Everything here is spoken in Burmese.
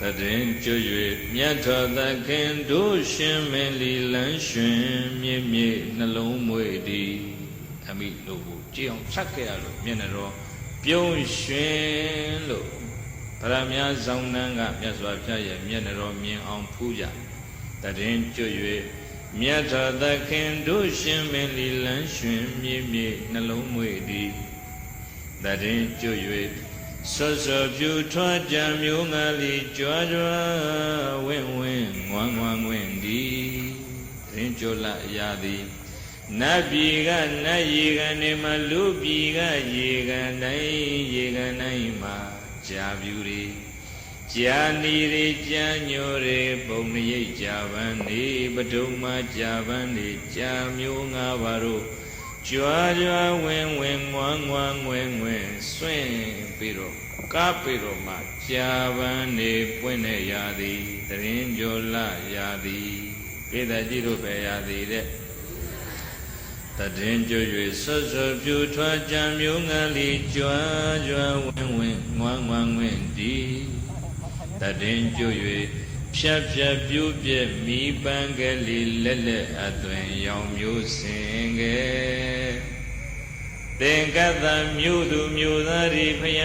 တရင်ကျွ၍မြတ်တော်သခင်တို့ရှင်မင်းလီလန်းရှင်မြင့်မြင့်နှလုံးမွေသည်အမိတို့ကိုကြည်အောင်ဆက်ခဲ့ရလို့မျက်နှာတော်ပြုံးရွှင်လို့ဗရမ ्या ဇောင်းနှန်းကမြတ်စွာဘုရားရဲ့မျက်နှာတော်မြင်အောင်ဖူးကြတရင်ကျွ၍မြတ်တော်သခင်တို့ရှင်မင်းလီလန်းရှင်မြင့်မြင့်နှလုံးမွေသည်တရင်ကျွ၍ဆော့ဆော့ပြူထွားကြံမျိုးငါလီကြွားကြွားဝင်းဝင်းငွမ်းငွမ်းဝင်းသည်ရင်ကြလရာသည်နတ်ပြည်ကနတ်ရေကန်နေမှာလူပြည်ကရေကန်တိုင်းမှာကြာပြူတွေကြာနီတွေကြာညိုတွေပုံရိပ်ကြာပန်းနေပဒုံမှာကြာပန်းနေကြာမျိုးငါပါတို့ကြွားကြွားဝင်းဝင်းငွမ်းငွမ်းဝင်းဝင်းဆွင့်ပြီးတော့ကားပြီးတော့မှကြာပန်းနေပွင့်နေရသည်တရင်ကျော်လာရသည်ကိတကြည့်တို့ပဲရသည်တဲ့တရင်ကျွ၍ဆော့ဆော့ပြူထွားကြံမျိုးငန်းလီကြွားကြွားဝင်းဝင်းငွမ်းငွမ်းဝင်းသည်တရင်ကျွ၍ဖြတ်ဖြတ်ပြူပြက်မိပန်းကလေးလက်လက်အသွင်ရောင်မျိုးစင်ကဲသင်္ကတ္တမြို့သူမြို့သားတွေဖျ